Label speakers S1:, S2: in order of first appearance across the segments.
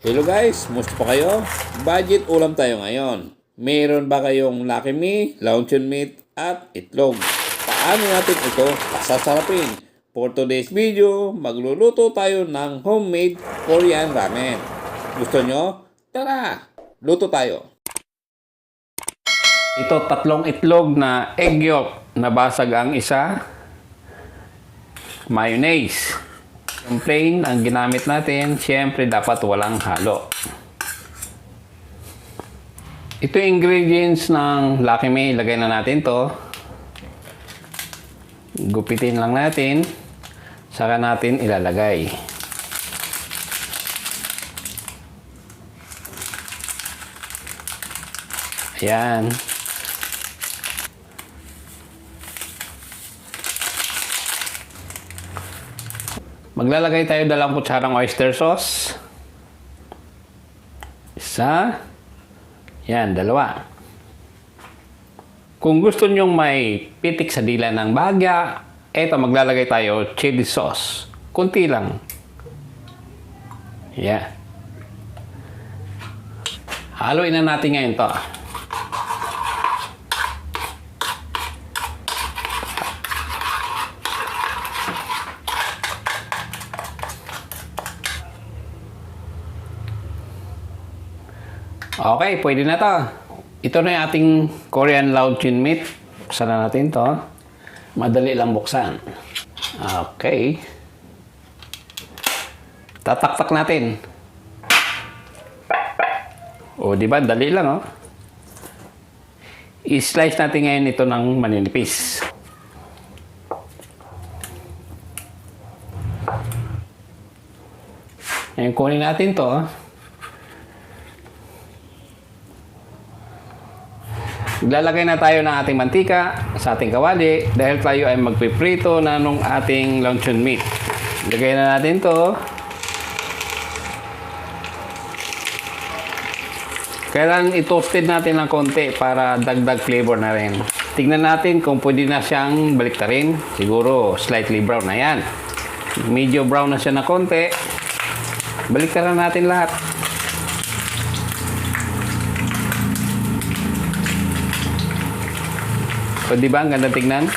S1: Hello guys, musta pa kayo? Budget ulam tayo ngayon. Meron ba kayong Lucky Me, luncheon meat, at itlog? Paano natin ito pasasarapin? For today's video, magluluto tayo ng homemade Korean ramen. Gusto nyo? Tara! Luto tayo! Ito tatlong itlog na egg yolk. Nabasag ang isa. Mayonnaise. Yung plain ang ginamit natin, siyempre dapat walang halo. Ito yung ingredients ng Lucky Me. Ilagay na natin to. Gupitin lang natin. Saka natin ilalagay. Ayan. Maglalagay tayo 2 kutsarang oyster sauce. Isa. Yan, 2. Kung gusto nyong may pitik sa dila ng bagya, eto maglalagay tayo chili sauce. Kunti lang. Yan. Haluin na natin ngayon to. Okay, pwede na to. Ito na yung ating Korean luncheon meat. Buksan na natin to. Madali lang buksan. Okay. Tataktak natin. O, di ba? Dali lang, oh. I-slice natin ngayon ito ng maninipis. Ngayon, kunin natin to, oh. Maglalagay na tayo ng ating mantika sa ating kawali dahil tayo ay magpiprito na nung ating luncheon meat. Lagay na natin to. Kailangan i-toasted natin ng konti para dagdag flavor na rin. Tignan natin kung pwede na siyang baliktarin. Siguro slightly brown na yan. Medyo brown na siya na konti. Baliktaran natin lahat. So, di ba? Ang ganda tignan.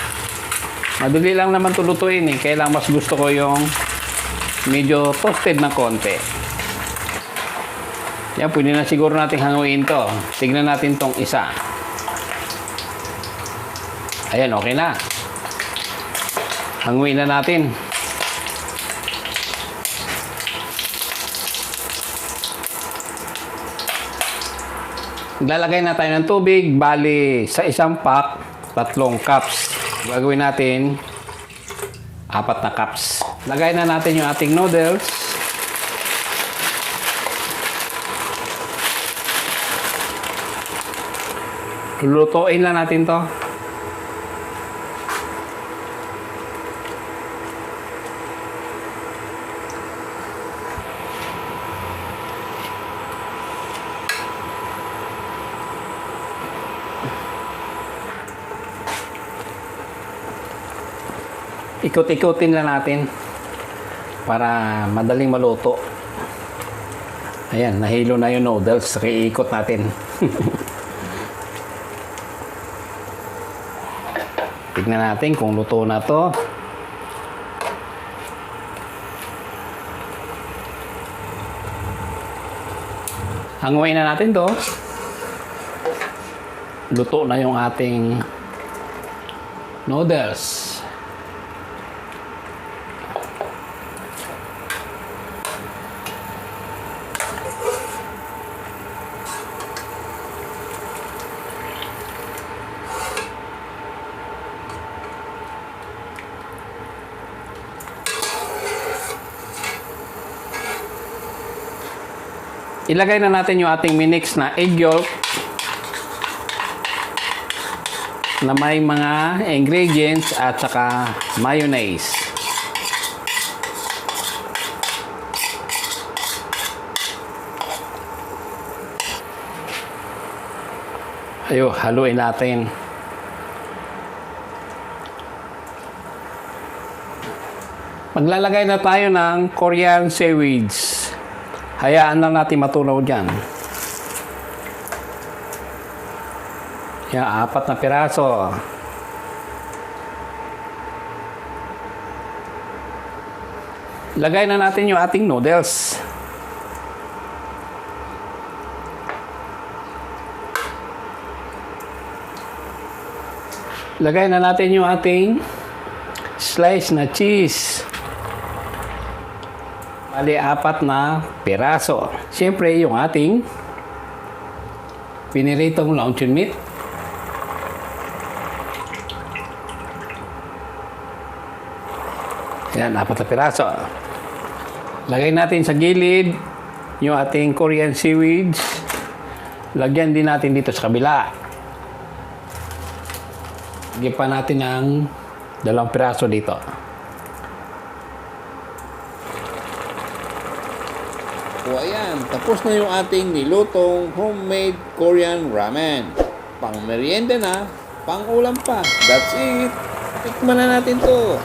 S1: Madali lang naman tulutuin eh. Kaya lang mas gusto ko yung medyo toasted na konti. Yan, pwede na siguro natin hanguin to. Tignan natin tong isa. Ayan, okay na. Hanguin na natin. Lalagay na tayo ng tubig. Bali, sa isang pack, 3 cups. Gagawin natin 4 na cups. Lagay na natin yung ating noodles. Lulutuin lang natin to. Ikot-ikotin lang natin para madaling maluto. Ayan, nahilo na yung noodles. Iikot natin. Tignan natin kung luto na to. Hanguin na natin to. Luto na yung ating noodles. Ilagay na natin yung ating minix na egg yolk na may mga ingredients at saka mayonnaise. Ayun, haluin natin. Maglalagay na tayo ng Korean seaweeds.
S2: Hayaan lang natin matunaw dyan. Yan, 4 na piraso. Lagay na natin yung ating noodles. Lagay na natin yung ating slice na cheese. Bali, 4 na piraso. Siyempre, yung ating piniritong luncheon meat. Yan, 4 na piraso. Lagay natin sa gilid yung ating Korean seaweeds. Lagyan din natin dito sa kabila. Lagyan pa natin ng 2 piraso dito.
S1: O ayan, tapos na yung ating nilutong homemade Korean ramen. Pang merienda na, pang ulam pa. That's it. Tikman na natin to.